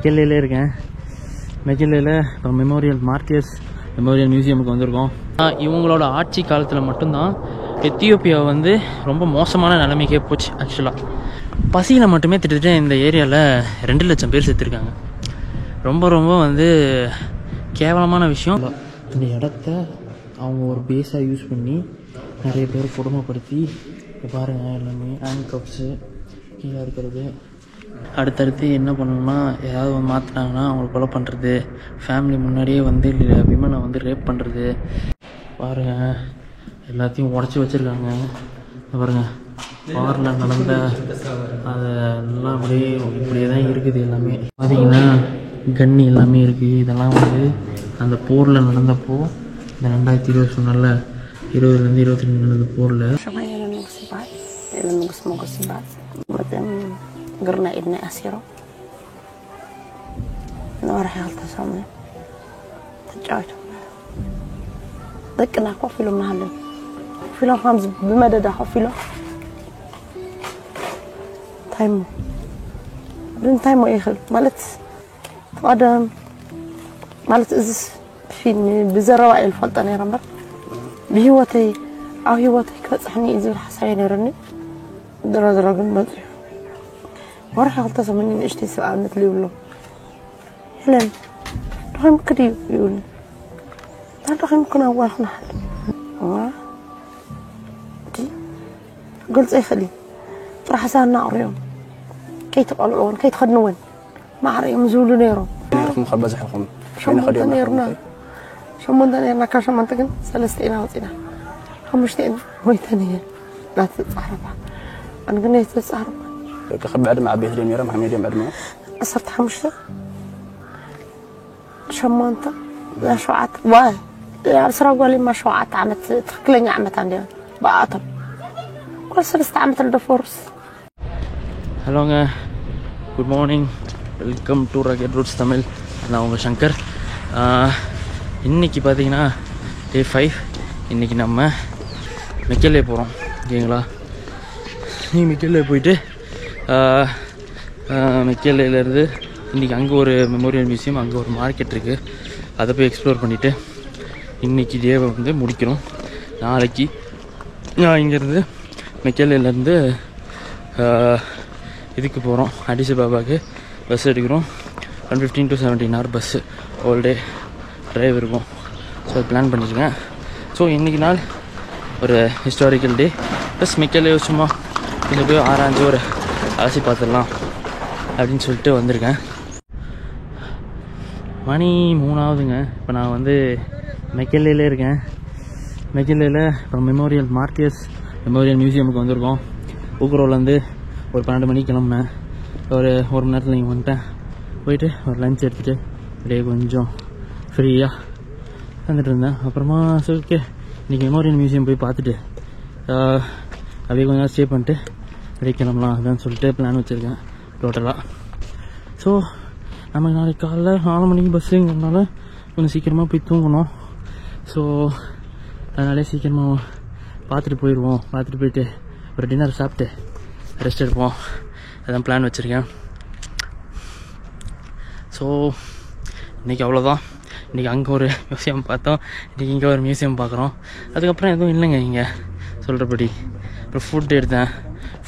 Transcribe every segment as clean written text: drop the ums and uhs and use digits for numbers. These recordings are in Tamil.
மெக்கேலேயே இருக்கேன். மெக்கேலேயில் இப்போ மார்ட்டியர்ஸ் மெமோரியல் மியூசியமுக்கு வந்திருக்கோம். இவங்களோட ஆட்சி காலத்தில் மட்டும்தான் எத்தியோப்பியா வந்து ரொம்ப மோசமான நிலைமைக்கே போச்சு. ஆக்சுவலாக பசியில் மட்டுமே திட்டத்தட்ட இந்த ஏரியாவில் 2 லட்சம் பேர் செத்துருக்காங்க. ரொம்ப ரொம்ப வந்து கேவலமான விஷயம். இந்த இடத்த அவங்க ஒரு பேஸாக யூஸ் பண்ணி நிறைய பேர் கொடுமைப்படுத்தி பாருங்கள், எல்லாமே ஹேண்ட் கப்ஸு கீழே இருக்கிறது. அடுத்தடுத்து என்ன பண்ணணும்னா, ஏதாவது மாற்றினாங்கன்னா அவங்களை கொலை பண்ணுறது, ஃபேமிலி முன்னாடியே வந்து விமனை வந்து ரேப் பண்ணுறது. பாருங்கள், எல்லாத்தையும் உடச்சி வச்சுருக்காங்க. பாருங்கள், வாரில் நடந்த அதெல்லாம் இப்படியே தான் இருக்குது. எல்லாமே பார்த்தீங்கன்னா கன்னி எல்லாமே இருக்குது. இதெல்லாம் வந்து அந்த போரில் நடந்தப்போ இந்த 2020 சொன்னால 20 to 22 நடந்த போரில் قرنا إدنا أسيرة نورح يالتصامنا تجاوتهم ذكنا قفلو مهلم قفلو خامس بمدد قفلو تايمو بدون تايمو يخل مالت قدم مالت إزس فين بزروا الفلطة نيرمر بهوتي أو هوتي كتصحني إزو الحسين يرني درجن مدري ورح يغلطوا مني اشتي سؤال مثل يقولوا هلن رحم كدي يقول هل رحم كنا أول نحل دي قلت أي خلي راح أسأل نار يوم كي تقلعون كي تخدنون ما عريم زولو نيرو لكم خبز حلقهم شمون تنيرنا شمون تنيرنا كشمون تكن سلستينا وطينا خمشتين وي تنير لا تتصحربها أنا قلنا تتصحربها كخبي عدم عبيه دينيرا محمد يوم عدمه أصرت حمشة شمانتا لا شوعت واي يا أسرع قولي ما شوعت عمت تخكلني عمت عندي بقاطر كل سلست عمت الدفورس. ஹலோங்க, good morning, welcome to rugged roots Tamil. நான் உங்கள் சங்கர். இன்றைக்கி பார்த்தீங்கன்னா Day 5. இன்றைக்கி நம்ம மெக்கேலே போகிறோம். ஓகேங்களா? மெக்கேலே போயிட்டு மெக்கேலேருந்து இன்றைக்கி அங்கே ஒரு மெமோரியல் மியூசியம், அங்கே ஒரு மார்க்கெட் இருக்குது, அதை போய் எக்ஸ்ப்ளோர் பண்ணிவிட்டு இன்றைக்கி டேவை வந்து முடிக்கிறோம். நாளைக்கு நான் இங்கேருந்து மெக்கேலேருந்து இதுக்கு போகிறோம், அடிஸ் அபாபாவுக்கு பஸ் எடுக்கிறோம். 15 to 17 hour bus, whole day drive இருக்கும். ஸோ பிளான் பண்ணியிருக்கேன். ஸோ இன்றைக்கி நாள் ஒரு ஹிஸ்டாரிக்கல் டே. ப்ளஸ் மெக்கேலே சும்மா இங்கே போய் ஆராய்ஞ்சு ஒரு அலசி பார்த்துடலாம் அப்படின்னு சொல்லிட்டு வந்திருக்கேன். மணி 3 ஆகுதுங்க. இப்போ நான் வந்து மெக்கேலேயே இருக்கேன். மெக்கேலேயில் இப்போ மார்ட்டியர்ஸ் மெமோரியல் மியூசியமுக்கு வந்திருக்கோம். ஊக்குரோலேருந்து ஒரு 12 மணிக்கு கிளம்புனேன். ஒரு மணி நேரத்தில் இங்கே வந்துட்டேன். போயிட்டு ஒரு லஞ்ச் எடுத்துகிட்டு அப்படியே கொஞ்சம் ஃப்ரீயாக வந்துட்டு இருந்தேன். அப்புறமா சரி ஓகே, இன்றைக்கி மெமோரியல் மியூசியம் போய் பார்த்துட்டு அப்படியே கொஞ்சம் ஸ்டே பண்ணிட்டு அப்படியே கிளம்பலாம் அப்படின்னு சொல்லிட்டு பிளான் வச்சுருக்கேன் டோட்டலாக. ஸோ நமக்கு நாளைக்கு காலைல 4 மணிக்கு பஸ்ஸுங்கிறதுனால கொஞ்சம் சீக்கிரமாக போய் தூங்கணும். ஸோ அதனாலே சீக்கிரமாக பார்த்துட்டு போயிடுவோம். பார்த்துட்டு போயிட்டு ஒரு டின்னர் சாப்பிட்டு ரெஸ்ட் எடுப்போம். அதான் பிளான் வச்சுருக்கேன். ஸோ இன்றைக்கி அவ்வளோதான். இன்றைக்கி அங்கே ஒரு மியூசியம் பார்த்தோம், இன்றைக்கி இங்கே ஒரு மியூசியம் பார்க்குறோம். அதுக்கப்புறம் எதுவும் இல்லைங்க இங்கே சொல்கிறபடி. அப்புறம் ஃபுட்டு எடுத்தேன்.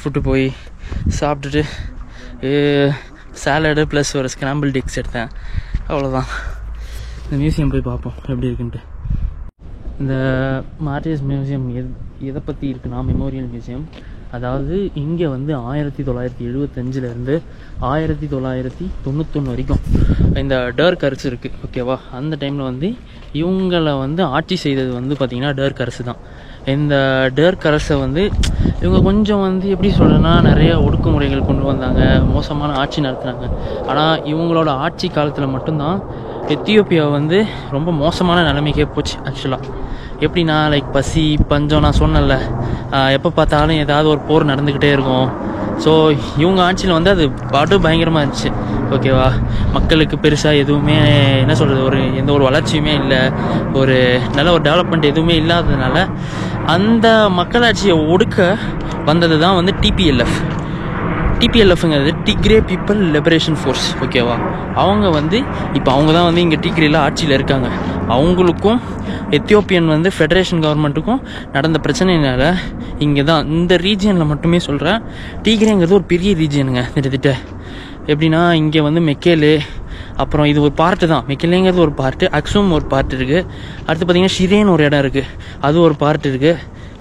ஃபுட்டு போய் சாப்பிட்டுட்டு சாலடு ப்ளஸ் ஒரு ஸ்க்ராம்பிள் எக்ஸ் எடுத்தேன். அவ்வளோதான். இந்த மியூசியம் போய் பார்ப்போம் எப்படி இருக்குன்ட்டு. இந்த மார்ட்டியர்ஸ் மியூசியம் எதை பற்றி இருக்குன்னா, மெமோரியல் மியூசியம். அதாவது இங்கே வந்து 1975 1991 வரைக்கும் இந்த டர்க் அரசு இருக்குது. ஓகேவா? அந்த டைமில் வந்து இவங்களை வந்து ஆட்சி செய்தது வந்து பார்த்திங்கன்னா டர்க் அரசு தான். இந்த டர்க் அரசை வந்து இவங்க கொஞ்சம் வந்து எப்படி சொல்கிறேன்னா, நிறைய ஒடுக்குமுறைகள் கொண்டு வந்தாங்க, மோசமான ஆட்சி நடத்துனாங்க. ஆனால் இவங்களோட ஆட்சி காலத்தில் மட்டும்தான் எத்தியோப்பியா வந்து ரொம்ப மோசமான நிலைமைக்கே போச்சு. ஆக்சுவலாக எப்படின்னா, லைக் பசி பஞ்சம், நான் சொன்னேன்ல, எப்போ பார்த்தாலும் ஏதாவது ஒரு போர் நடந்துக்கிட்டே இருக்கும். ஸோ இவங்க ஆட்சியில் வந்து அது பாட்டு பயங்கரமாக இருந்துச்சு. ஓகேவா? மக்களுக்கு பெருசாக எதுவுமே என்ன சொல்கிறது, எந்த ஒரு வளர்ச்சியுமே இல்லை, ஒரு நல்ல ஒரு டெவலப்மெண்ட் எதுவுமே இல்லாததுனால அந்த மக்களாட்சியை ஒடுக்க வந்தது தான் வந்து TPLF. டிபிஎல்எஃப்ங்கிறது டிக்ரே பீப்புள் லிபரேஷன் ஃபோர்ஸ். ஓகேவா? அவங்க வந்து இப்போ அவங்க தான் வந்து இங்கே டிக்ரேல ஆட்சியில் இருக்காங்க. அவங்களுக்கும் எத்தியோப்பியன் வந்து ஃபெடரேஷன் கவர்மெண்ட்டுக்கும் நடந்த பிரச்சனைனால இங்கே தான் இந்த ரீஜியனில் மட்டுமே சொல்கிறேன். டிக்ரேங்கிறது ஒரு பெரிய ரீஜியனுங்க. கிட்டத்தட்ட எப்படின்னா இங்கே வந்து மெக்கேலு, அப்புறம் இது ஒரு பார்ட்டு தான். மெக்கேலேங்கிறது ஒரு பார்ட்டு, அக்ஸும் ஒரு பார்ட் இருக்குது. அடுத்து பார்த்திங்கன்னா ஷிரேன்னு ஒரு இடம் இருக்குது, அது ஒரு பார்ட் இருக்குது.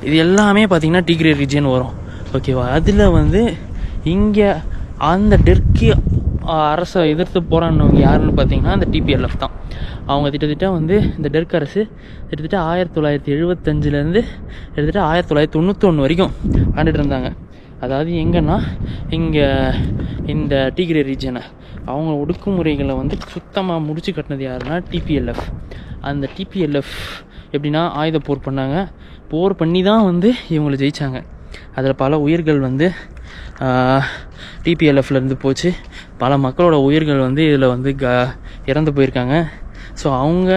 இது எல்லாமே பார்த்திங்கன்னா டிக்ரே ரீஜியன் வரும். ஓகேவா? அதில் வந்து இங்கே அந்த டெர்க்கி அரசை எதிர்த்து போராடினவங்க யாருன்னு பார்த்தீங்கன்னா அந்த டிபிஎல்எஃப் தான். அவங்க கிட்டத்தட்ட வந்து இந்த டெர்க் அரசு கிட்டத்தட்ட 1975லேருந்து கிட்டத்தட்ட 1991 வரைக்கும் ஆண்டுட்டு இருந்தாங்க. அதாவது எங்கன்னா இங்கே இந்த டிகிரே ரீஜனை அவங்க ஒடுக்குமுறைகளை வந்து சுத்தமாக முடிச்சு கட்டினது யாருன்னா டிபிஎல்எஃப். அந்த டிபிஎல்எஃப் எப்படின்னா ஆயுத போர் பண்ணாங்க. போர் பண்ணி தான் வந்து இவங்களை ஜெயித்தாங்க. அதில் பல உயிர்கள் வந்து டிபிஎல்எஃப்லேருந்து போச்சு. பல மக்களோட உயிர்கள் வந்து இதில் வந்து இறந்து போயிருக்காங்க. ஸோ அவங்க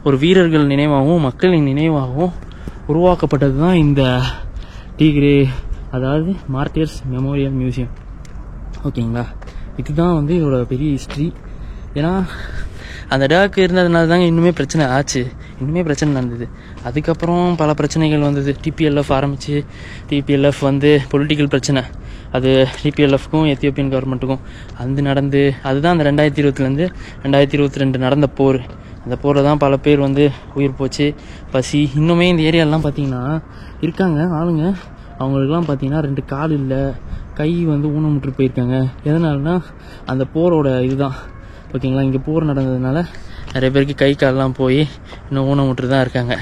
ஒரு வீரர்கள் நினைவாகவும் மக்களின் நினைவாகவும் உருவாக்கப்பட்டது தான் இந்த டிகிரே, அதாவது மார்ட்டியர்ஸ் மெமோரியல் மியூசியம். ஓகேங்களா? இதுதான் வந்து இதோட பெரிய ஹிஸ்ட்ரி. ஏன்னா அந்த டேக்கு இருந்ததுனால தாங்க இன்னுமே பிரச்சனை ஆச்சு, இன்னுமே பிரச்சனை நடந்தது. அதுக்கப்புறம் பல பிரச்சனைகள் வந்தது. டிபிஎல்எஃப் ஆரம்பித்து டிபிஎல்எஃப் வந்து பொலிட்டிக்கல் பிரச்சனை, அது டிபிஎல்எஃப்க்கும் எத்தியோப்பியன் கவர்மெண்ட்டுக்கும் அது நடந்து, அதுதான் அந்த 2020லேருந்து 2022 நடந்த போர். அந்த போரில் தான் பல பேர் வந்து உயிர் போச்சு. பசி இன்னுமே இந்த ஏரியாலெலாம் பார்த்திங்கன்னா இருக்காங்க ஆளுங்க. அவங்களுக்குலாம் பார்த்திங்கன்னா 2 கால் இல்லை, கை வந்து ஊனமுற்று போயிருக்காங்க. எதனாலனா அந்த போரோட இதுதான். ஓகேங்களா? இங்கே போர் நடந்ததுனால நிறைய பேருக்கு கை காலெலாம் போய் இன்னும் ஊனமுற்று தான் இருக்காங்க.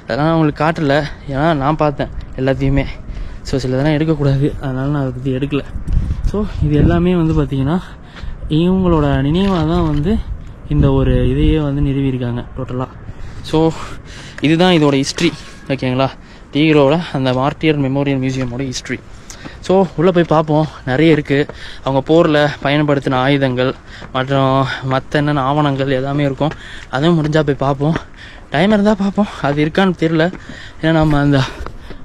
அதெல்லாம் அவங்களுக்கு காட்டல, ஏன்னா நான் பார்த்தேன் எல்லாத்தையுமே. ஸோ சிலதெல்லாம் எடுக்கக்கூடாது, அதனால நான் அதை பற்றி எடுக்கலை. ஸோ இது எல்லாமே வந்து பார்த்திங்கன்னா இவங்களோட நினைவாக தான் வந்து இந்த ஒரு இதையே வந்து நிறுவியிருக்காங்க டோட்டலாக. ஸோ இதுதான் இதோட ஹிஸ்ட்ரி. ஓகேங்களா? டிகிரோட அந்த மார்ட்டியர் மெமோரியல் மியூசியமோட ஹிஸ்ட்ரி. ஸோ உள்ளே போய் பார்ப்போம். நிறைய இருக்குது. அவங்க போரில் பயன்படுத்தின ஆயுதங்கள் மற்றும் மற்ற என்னென்ன ஆவணங்கள் எல்லாமே இருக்கும். அதுவும் முடிஞ்சால் போய் பார்ப்போம். டைம் இருந்தால் பார்ப்போம். அது இருக்கான்னு தெரில, ஏன்னா நம்ம அந்த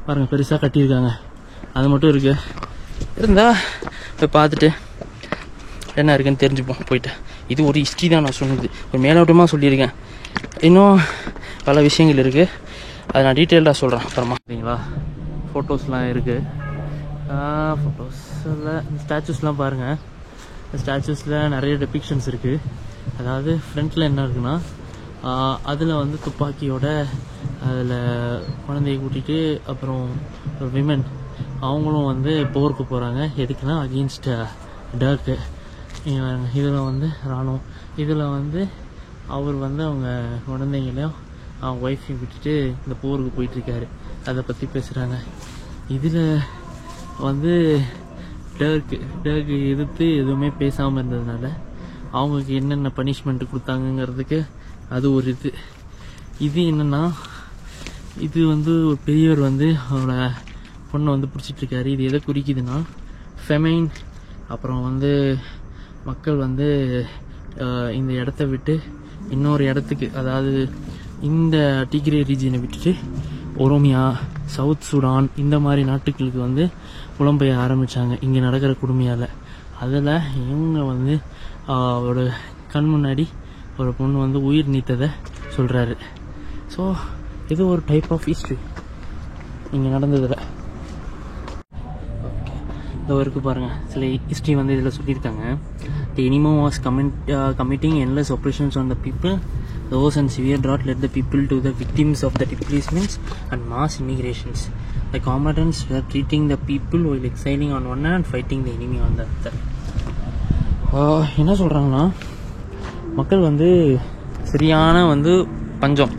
பாருங்கள் பெருசாக கட்டியிருக்காங்க, அது மட்டும் இருக்குது. இருந்தால் போய் பார்த்துட்டு என்ன இருக்குன்னு தெரிஞ்சுப்போம் போயிட்டு. இது ஒரு ஹிஸ்ட்ரி தான் நான் சொன்னது, ஒரு மேலோட்டமாக சொல்லியிருக்கேன். இன்னும் பல விஷயங்கள் இருக்குது, அதை நான் டீட்டெயில்டாக சொல்கிறேன் அப்புறமா. சரிங்களா? ஃபோட்டோஸ்லாம் இருக்குது. ஃபோட்டோஸில் ஸ்டாச்சூஸ்லாம் பாருங்கள். இந்த ஸ்டாச்சூஸில் நிறைய டெபிக்ஷன்ஸ் இருக்குது. அதாவது ஃப்ரண்ட்டில் என்ன இருக்குன்னா, அதில் வந்து துப்பாக்கியோட அதில் குழந்தைய கூட்டிகிட்டு அப்புறம் ஒரு விமன் அவங்களும் வந்து போருக்கு போகிறாங்க. எதுக்குன்னா அகெயின்ஸ்ட் டர்க்கு. இதில் வந்து இராணுவம், இதில் வந்து அவர் வந்து அவங்க குழந்தைங்களையும் அவங்க ஒய்ஃபையும் விட்டுட்டு இந்த போருக்கு போயிட்டுருக்காரு. அதை பற்றி பேசுகிறாங்க. இதில் வந்து டர்க்கு எதிர்த்து எதுவுமே பேசாமல் இருந்ததுனால அவங்களுக்கு என்னென்ன பனிஷ்மெண்ட்டு கொடுத்தாங்கங்கிறதுக்கு அது ஒரு இது என்னென்னா, இது வந்து ஒரு பெரியவர் வந்து அவரோட பொண்ணை வந்து பிடிச்சிட்ருக்காரு. இது எதை குறிக்குதுன்னா ஃபெமைன், அப்புறம் வந்து மக்கள் வந்து இந்த இடத்த விட்டு இன்னொரு இடத்துக்கு, அதாவது இந்த டிகிரே ரீஜியனை விட்டுட்டு ஒரோமியா, சவுத் சுடான் இந்த மாதிரி நாட்டுகளுக்கு வந்து புலம்பெய ஆரம்பித்தாங்க இங்கே நடக்கிற கொடுமையால். அதில் இவங்க வந்து அவரோட கண் முன்னாடி ஒரு பொண்ணு வந்து உயிர் நீத்ததை சொல்கிறாரு. ஸோ இது ஒரு டைப் ஆஃப் ஹிஸ்ட்ரி இங்கே நடந்ததில். ஓகே, இந்த ஒர்க்கு பாருங்கள். சில ஹிஸ்ட்ரி வந்து இதில் சொல்லியிருக்காங்க. The enemy was committing endless operations on the people. Those and severe drought led the people to the victims of the displacements and mass immigrations. The combatants were treating the people while exiling on one hand and fighting the enemy on the other. என்ன சொல்கிறாங்கன்னா, மக்கள் வந்து சரியான வந்து பஞ்சம்,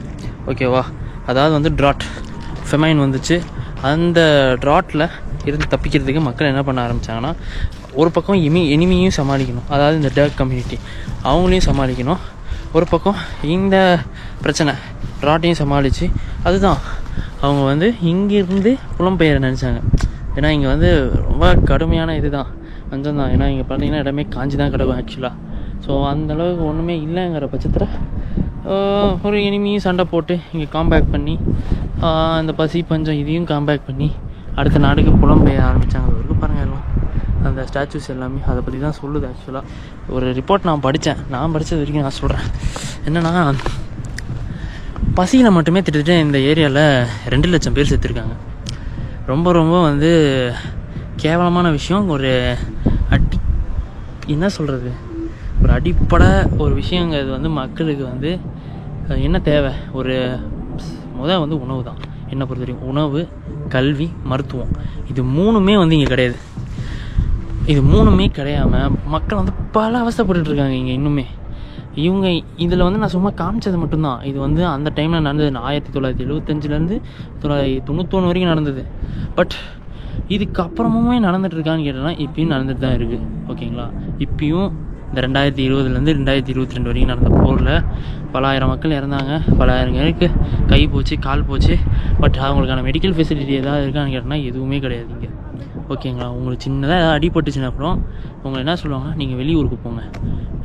ஓகேவா? அதாவது வந்து ட்ராட், ஃபெமைன் வந்துச்சு. அந்த ட்ராட்டில் இருந்து தப்பிக்கிறதுக்கு மக்கள் என்ன பண்ண ஆரம்பித்தாங்கன்னா, ஒரு பக்கம் எனிமியும் சமாளிக்கணும், அதாவது இந்த டர்க் கம்யூனிட்டி அவங்களையும் சமாளிக்கணும். ஒரு பக்கம் இந்த பிரச்சனை ட்ராட்டையும் சமாளித்து, அதுதான் அவங்க வந்து இங்கேருந்து புலம்பெயர நினச்சாங்க. ஏன்னா இங்கே வந்து ரொம்ப கடுமையான இது தான், பஞ்சம் தான். ஏன்னா இங்கே பார்த்தீங்கன்னா இடமே காஞ்சி தான் கிடக்கும் ஆக்சுவலாக. ஸோ அந்தளவுக்கு ஒன்றுமே இல்லைங்கிற பட்சத்தில் ஒரு எனிமியும் சண்டை போட்டு இங்கே காம்பேக்ட் பண்ணி அந்த பசி பஞ்சம் இதையும் காம்பேக்ட் பண்ணி அடுத்த நாடுக்கு புலம்பெய ஆரம்பித்தாங்க. அது வரைக்கும் பாருங்கள் எல்லாம் அந்த ஸ்டாச்சூஸ் எல்லாமே அதை பற்றி தான் சொல்லுது. ஆக்சுவலாக ஒரு ரிப்போர்ட் நான் படித்தது வரைக்கும் நான் சொல்கிறேன். என்னென்னா, பசியில் மட்டுமே திட்டத்தட்ட இந்த ஏரியாவில் 2 லட்சம் பேர் செத்துருக்காங்க. ரொம்ப ரொம்ப வந்து கேவலமான விஷயம். ஒரு என்ன சொல்கிறது, ஒரு அடிப்படை ஒரு விஷயங்க. இது வந்து மக்களுக்கு வந்து என்ன தேவை, ஒரு வந்து உணவு தான். என்னை பொறுத்த வரைக்கும் உணவு, கல்வி, மருத்துவம், இது 3மே வந்து இங்கே கிடையாது. இது 3மே கிடையாமல் மக்கள் வந்து பல அவஸ்தைப்பட்டுருக்காங்க இங்கே இன்னுமே. இவங்க இதில் வந்து நான் சும்மா காமிச்சது மட்டும்தான். இது வந்து அந்த டைமில் நடந்தது 1975லேருந்து 1991 வரைக்கும் நடந்தது. பட் இதுக்கப்புறமுமே நடந்துகிட்ருக்கான்னு கேட்டோன்னா இப்பயும் நடந்துட்டு தான் இருக்குது. ஓகேங்களா, இப்பயும் இந்த 2020லேருந்து 2022 வரைக்கும் நடந்த போரில் பல ஆயிரம் மக்கள் இறந்தாங்க. பல ஆயிரம் பேருக்கு கை போச்சு, கால் போச்சு. பட் அவங்களுக்கான மெடிக்கல் ஃபெசிலிட்டி ஏதாவது இருக்கான்னு கேட்டோன்னா எதுவுமே கிடையாது இங்கே. ஓகேங்களா, உங்களுக்கு சின்னதாக ஏதாவது அடிபட்டுச்சுன்னா அப்புறம் உங்களை என்ன சொல்லுவாங்கன்னா, நீங்கள் வெளியூருக்கு போங்க,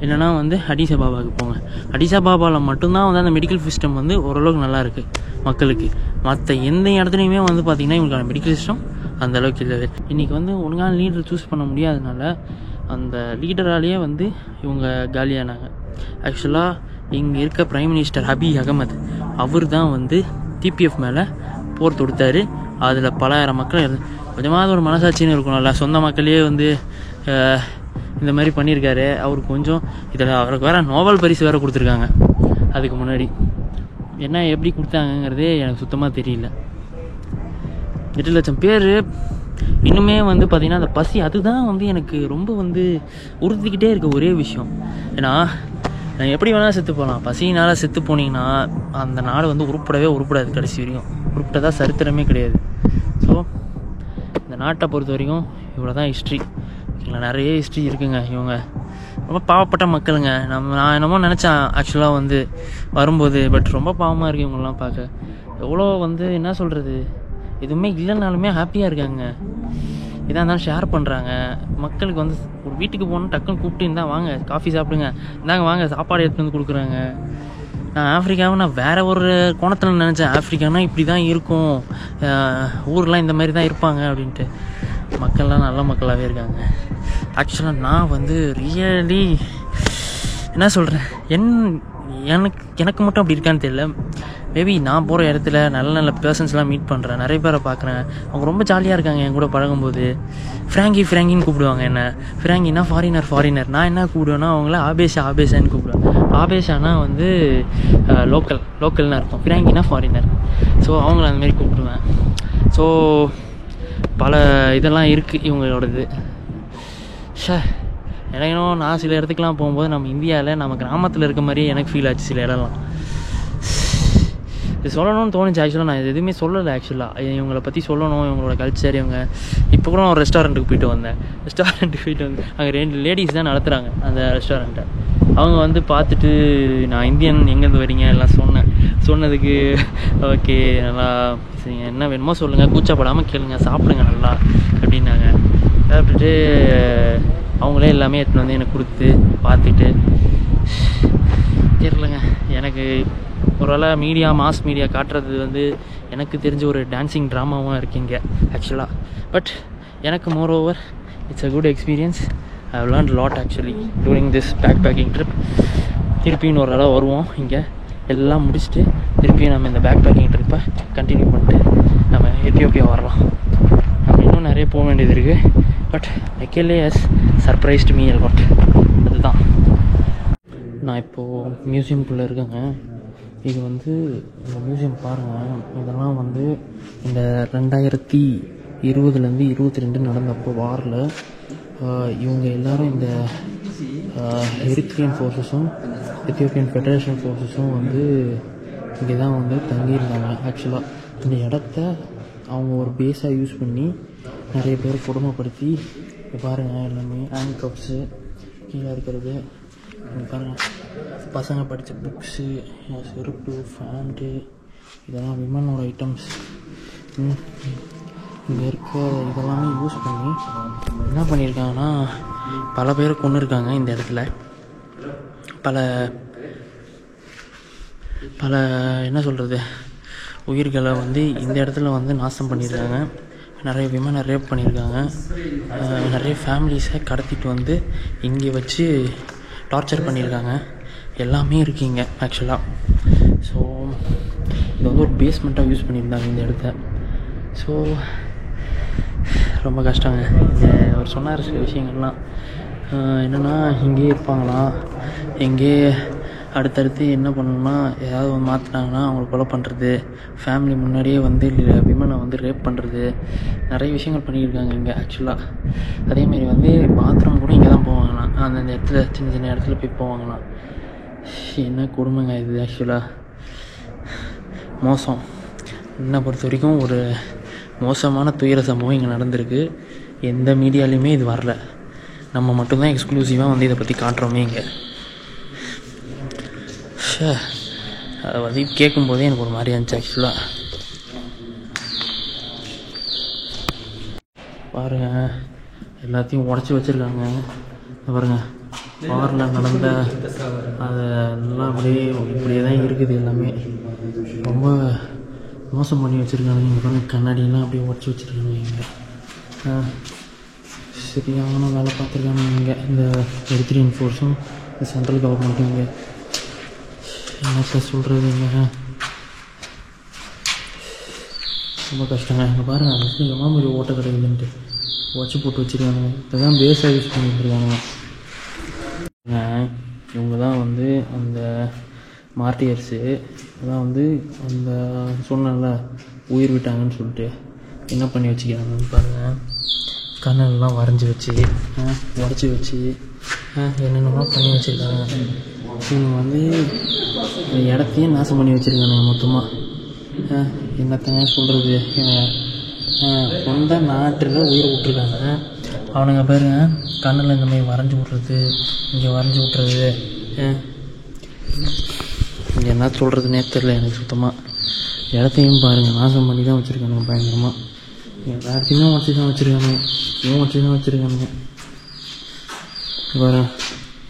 இல்லைனா வந்து அடிசா பாபாவுக்கு போங்க. அடிசா பாபாவில் மட்டும்தான் வந்து அந்த மெடிக்கல் சிஸ்டம் வந்து ஓரளவுக்கு நல்லா இருக்குது மக்களுக்கு. மற்ற எந்த இடத்துலையுமே வந்து பார்த்திங்கன்னா இவங்களுக்கான மெடிக்கல் சிஸ்டம் அந்தளவுக்கு இல்லை. இன்றைக்கி வந்து ஒழுங்கான லீடர் சூஸ் பண்ண முடியாதனால அந்த லீடராலேயே வந்து இவங்க காலியானாங்க. ஆக்சுவலாக இங்கே இருக்க பிரைம் மினிஸ்டர் அபி அகமது அவர் தான் வந்து டிபிஎஃப் மேலே போர் தொடுத்தார். அதில் பல ஆயிரம் மக்கள் கொஞ்சமாவது ஒரு மனசாட்சின்னு இருக்கணும்ல. சொந்த மக்களையே வந்து இந்த மாதிரி பண்ணியிருக்காரு. அவர் கொஞ்சம் இதில் அவருக்கு வேறு நோபல் பரிசு வேறு கொடுத்துருக்காங்க. அதுக்கு முன்னாடி என்ன எப்படி கொடுத்தாங்கங்கிறதே எனக்கு சுத்தமாக தெரியல. 8 லட்சம் பேர் இன்னுமே வந்து பார்த்திங்கன்னா அந்த பசி அதுதான் வந்து எனக்கு ரொம்ப வந்து உறுத்திக்கிட்டே இருக்க ஒரே விஷயம். ஏன்னா நான் எப்படி வேணால் செத்து போகலாம், பசியினால் செத்து போனீங்கன்னா அந்த நாடு வந்து உருப்படாது. கடைசி வரைக்கும் உருப்பிட்டதாக சரித்திரமே கிடையாது. ஸோ இந்த நாட்டை பொறுத்த வரைக்கும் இவ்வளோ தான் ஹிஸ்ட்ரி. ஓகேங்களா, நிறைய ஹிஸ்ட்ரி இருக்குங்க. இவங்க ரொம்ப பாவப்பட்ட மக்களுங்க. நான் என்னமோ நினச்சேன் ஆக்சுவலாக வந்து வரும்போது. பட் ரொம்ப பாவமாக இருக்குது இவங்கெல்லாம் பார்க்க. எவ்வளோ வந்து என்ன சொல்கிறது, எதுவுமே இல்லைனாலுமே ஹாப்பியாக இருக்காங்க. இதாக இருந்தாலும் ஷேர் பண்ணுறாங்க மக்களுக்கு. வந்து ஒரு வீட்டுக்கு போனால் டக்குன்னு கூப்பிட்டு இருந்தால் வாங்க காஃபி சாப்பிடுங்க, இந்தாங்க வாங்க சாப்பாடு எடுத்து வந்து கொடுக்குறாங்க. நான் ஆஃப்ரிக்காவை நான் வேறு ஒரு கோணத்தில் நினச்சேன். ஆஃப்ரிக்கானா இப்படி தான் இருக்கும், ஊர்லாம் இந்த மாதிரி தான் இருப்பாங்க அப்படின்ட்டு. மக்கள்லாம் நல்ல மக்களாகவே இருக்காங்க. ஆக்சுவலாக நான் வந்து ரியலி என்ன சொல்கிறேன், எனக்கு மட்டும் அப்படி இருக்கான்னு தெரியல. மேபி நான் போகிற இடத்துல நல்ல நல்ல பர்சன்ஸ்லாம் மீட் பண்ணுறேன், நிறைய பேரை பார்க்குறேன். அவங்க ரொம்ப ஜாலியாக இருக்காங்க. என் கூட பழகும்போது ஃப்ராங்கின்னு கூப்பிடுவாங்க. என்ன ஃப்ராங்கினா ஃபாரினர். நான் என்ன கூப்பிடுவேன்னா அவங்கள ஆபேஷான்னு கூப்பிடுவேன். ஆபேஷானா வந்து லோக்கல்னு அர்த்தம், ஃப்ராங்கினா ஃபாரினர். ஸோ அவங்கள அந்தமாரி கூப்பிடுவேன். ஸோ பல இதெல்லாம் இருக்குது இவங்களோடது. எனக்கு இன்னும் நான் சில இடத்துக்குலாம் போகும்போது நம்ம இந்தியாவில் நம்ம கிராமத்தில் இருக்க மாதிரியே எனக்கு ஃபீல் ஆச்சு சில இடம்லாம். இது சொல்லணும்னு தோணுச்சு. ஆக்சுவலாக நான் இது எதுவுமே சொல்லலை. ஆக்சுவலாக இவங்களை பற்றி சொல்லணும், இவங்களோட கல்ச்சர். இவங்க இப்போ கூட ஒரு ரெஸ்டாரண்ட்டுக்கு போயிட்டு வந்தேன். அங்கே 2 லேடிஸ் தான் நடத்துகிறாங்க அந்த ரெஸ்டாரண்ட்டை. அவங்க வந்து பார்த்துட்டு நான் இந்தியன், எங்கேருந்து வரீங்க எல்லாம் சொன்னதுக்கு ஓகே நல்லா என்ன வேணுமோ சொல்லுங்கள், கூச்சப்படாமல் கேளுங்க, சாப்பிடுங்க நல்லா அப்படின்னாங்க. சாப்பிட்டுட்டு அவங்களே எல்லாமே எடுத்துன்னு வந்து எனக்கு கொடுத்து பார்த்துட்டு தெரியலங்க. எனக்கு ஒருவேளை மாஸ் மீடியா காட்டுறது வந்து எனக்கு தெரிஞ்ச ஒரு டான்ஸிங் ட்ராமாவும் இருக்குங்க ஆக்சுவலாக. பட் எனக்கு moreover it's a good experience. I have learnt lot actually during this packing trip. திருப்பியும் ஒரு தடவை வருவோம், இங்கே எல்லாம் முடிச்சுட்டு திருப்பியும் நம்ம இந்த பேக்கிங் ட்ரிப்பை கண்டினியூ பண்ணிட்டு நம்ம எத்தியோப்பியா வரலாம். நம்ம இன்னும் நிறைய போக வேண்டியது இருக்குது. But Ekele has surprised me a lot. அதுதான் நான் இப்போது மியூசியம்குள்ளே இருக்கேங்க. இது வந்து இந்த மியூசியம் பாருங்கள். இதெல்லாம் வந்து இந்த 2020லேருந்து 2022 நடந்தப்போ வாரில் இவங்க எல்லோரும் இந்த எரித்ரியன் ஃபோர்ஸஸும் எத்தியோப்பியன் ஃபெடரேஷன் ஃபோர்ஸஸும் வந்து இங்கே தான் வந்து தங்கியிருந்தாங்க. ஆக்சுவலாக இந்த இடத்த அவங்க ஒரு பேஸாக யூஸ் பண்ணி நிறைய பேர் கொடுமைப்படுத்தி பாருங்கள். எல்லாமே ஹேண்ட் கப்ஸு கீழே இருக்கிறது பாருங்கள், பசங்க படித்த புக்ஸு, செருப்பு, ஃபேண்ட்டு, இதெல்லாம் விமனோட ஐட்டம்ஸ். இங்கே இருக்க இதெல்லாமே யூஸ் பண்ணி என்ன பண்ணியிருக்காங்கன்னா பல பேர் கொண்டு இருக்காங்க. இந்த இடத்துல பல என்ன சொல்கிறது உயிர்களை வந்து இந்த இடத்துல வந்து நாசம் பண்ணியிருக்காங்க. நிறைய விமனை ரேப் பண்ணியிருக்காங்க. நிறைய ஃபேமிலிஸை கடத்திட்டு வந்து இங்கே வச்சு டார்ச்சர் பண்ணியிருக்காங்க. எல்லாமே இருக்கீங்க ஆக்சுவலாக. ஸோ இது வந்து ஒரு பேஸ்மெண்ட்டாக யூஸ் பண்ணியிருந்தாங்க இந்த இடத்த. ஸோ ரொம்ப கஷ்டங்க. அவர் சொன்னார் சில விஷயங்கள்லாம் என்னென்னா, இங்கேயே இருப்பாங்களாம், எங்கேயே அடுத்தடுத்து என்ன பண்ணணும்னா ஏதாவது மாற்றினாங்கன்னா அவங்களை கொலை பண்ணுறது, ஃபேமிலி முன்னாடியே வந்து விமனை வந்து ரேப் பண்ணுறது, நிறைய விஷயங்கள் பண்ணியிருக்காங்க இங்கே ஆக்சுவலாக. அதேமாரி வந்து பாத்ரூம் கூட இங்கே தான் போவாங்களாம், அந்தந்த இடத்துல சின்ன சின்ன இடத்துல போய் போவாங்களாம். என்ன கொடுமைங்க இது ஆக்சுவலாக. மோசம். என்னை பொறுத்த வரைக்கும் ஒரு மோசமான துயர சம்பவம் இங்கே நடந்திருக்கு. எந்த மீடியாலையுமே இது வரல. நம்ம மட்டும்தான் எக்ஸ்க்ளூசிவாக வந்து இதை பற்றி காட்டுறோமே இங்கே. அதை வந்து கேட்கும்போதே எனக்கு ஒரு மாதிரியா இருந்துச்சு ஆக்சுவலாக. பாருங்கள், எல்லாத்தையும் உடச்சி வச்சுருக்காங்க. பாருங்கள், பாரில் நடந்த அதெல்லாம் இப்படியே தான் இருக்குது. எல்லாமே ரொம்ப மோசம் பண்ணி வச்சுருக்காங்க. இங்கே பாருங்கள், கண்ணாடியெல்லாம் அப்படியே உடச்சி வச்சுருக்காங்க. இங்கே சரியான வேலை பார்த்துருக்காங்க இங்கே இந்த எரித்ரியன் ஃபோர்ஸும் இந்த சென்ட்ரல் கவர்மெண்ட்டும். இங்கே என்னத்த சொல்கிறதுங்க, ரொம்ப கஷ்டங்க. இங்கே பாருங்கள், அதுக்கு எவ்வளோ மாதிரி ஓட்ட கிடையாதுன்ட்டு உடச்சி போட்டு வச்சுருக்காங்க. இதெல்லாம் பேஸாக யூஸ் பண்ணிட்டுருக்காங்க. இவங்க தான் வந்து அந்த மார்டியர்ஸு. அதான் வந்து அந்த சொன்னல உயிர் விட்டாங்கன்னு சொல்லிட்டு என்ன பண்ணி வச்சுக்கிறாங்கன்னு பாருங்கள். கண்ணெல்லாம் வரைஞ்சி வச்சு உடச்சி வச்சு என்னென்னமோ பண்ணி வச்சுருக்காங்க. இவங்க வந்து இடத்தையும் நாசம் பண்ணி வச்சுருக்கானுங்க மொத்தமாக. என்னத்தங்க சொல்கிறது, சொந்த நாட்டில் உயிர் விட்டுருக்காங்க. அவனுங்க பாருங்க, கண்ணில் இந்த மாதிரி வரைஞ்சி விட்றது, இங்கே வரைஞ்சி விட்றது, இங்கே என்ன சொல்கிறதுனே தெரில எனக்கு சுத்தமாக. இடத்தையும் பாருங்கள், நாசம் பண்ணி தான் வச்சுருக்கானுங்க பயங்கரமாக. எல்லாத்தையுமே வச்சு தான் வச்சுருக்கானுங்க. இவன் வச்சு தான் வச்சுருக்கானுங்க. பாரு,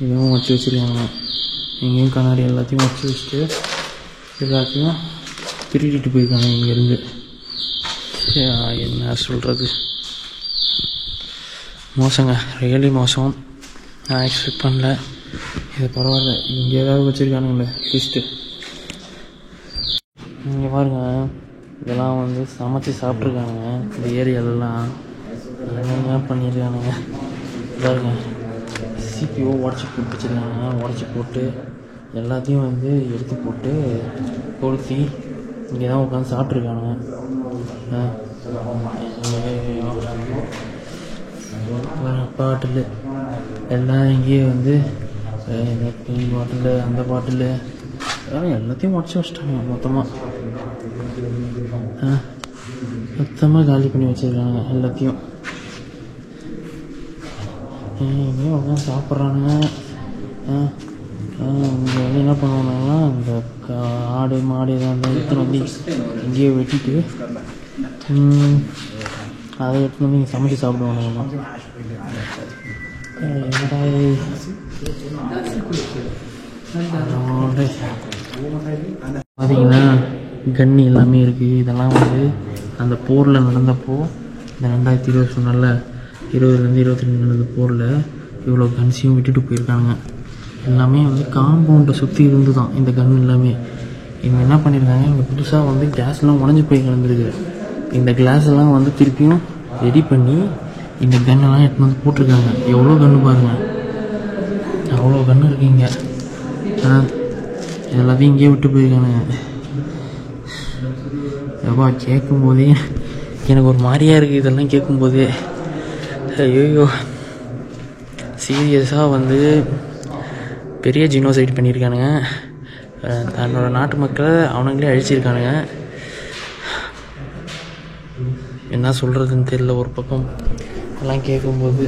இவன் வச்சு வச்சுருக்கானுங்க. எங்கேயும் கண்ணாடி எல்லாத்தையும் வச்சு வச்சுட்டு எல்லாத்தையும் திருடிட்டு போயிருக்காங்க இங்கேருந்து. என்ன சொல்கிறது, மோசங்க, ரியலி மோசம். நான் எக்ஸ்பெக்ட் பண்ணல இது. பரவாயில்ல, இங்கே ஏதாவது வச்சுருக்கானுங்களே லிஸ்ட்டு. இங்கே பாருங்க, இதெல்லாம் வந்து சமைச்சி சாப்பிட்ருக்கானுங்க இந்த ஏரியாலெலாம். என்னென்ன பண்ணியிருக்கானுங்க பாருங்க. சிபிஓ உடச்சி போட்டு வச்சுருக்காங்க. உடச்சி போட்டு எல்லாத்தையும் வந்து எடுத்து போட்டு கொளுத்தி இங்கே தான் உட்காந்து சாப்பிட்ருக்கானுங்க. பாட்டில் எல்லாம் இங்கேயே வந்து பாட்டில், அந்த பாட்டில் எல்லாத்தையும் உடச்சி வச்சிட்டாங்க மொத்தமாக. மொத்தமாக காலி பண்ணி வச்சுருக்காங்க எல்லாத்தையும். இங்கேயும் உட்காந்து சாப்பிட்றானுங்க. இங்கே வந்து என்ன பண்ணுவாங்கன்னா, இந்த ஆடு மாடு எதாவது எடுத்துன்னு வந்து இங்கேயே வெட்டிட்டு அதை எடுத்துன்னு வந்து இங்கே சமைச்சு சாப்பிடுவானுங்கம்மா. பார்த்தீங்கன்னா கன்னி எல்லாமே இருக்குது. இதெல்லாம் வந்து அந்த போரில் நடந்தப்போ, இந்த 2020 சொன்னால 20 22 நடந்த போரில் இவ்வளோ கன்ஸையும் விட்டுட்டு போயிருக்காங்க. எல்லாமே வந்து காம்பவுண்டை சுற்றி இருந்து தான் இந்த கன் எல்லாமே. இவங்க என்ன பண்ணியிருக்காங்க, இங்கே புதுசாக வந்து கேஸ்லாம் உடஞ்சி போய் கிடந்துருக்கு. இந்த கிளாஸெல்லாம் வந்து திருப்பியும் ரெடி பண்ணி இந்த கன்னெல்லாம் எடுத்து வந்து போட்டிருக்காங்க. எவ்வளோ கன்று பாருங்கள், அவ்வளோ கன்று இருக்குங்க. எல்லாத்தையும் இங்கேயே விட்டு போயிருக்கானுங்க. எப்பா கேட்கும்போதே எனக்கு ஒரு மாதிரியாக இருக்குது இதெல்லாம் கேட்கும்போதே. ஐயோ, சீரியஸாக வந்து பெரிய ஜினோசைட் பண்ணியிருக்கானுங்க. தன்னோட நாட்டு மக்களை அவனுங்களே அழிச்சிருக்கானுங்க. என்ன சொல்கிறதுன்னு தெரியல ஒரு பக்கம் எல்லாம் கேட்கும்போது.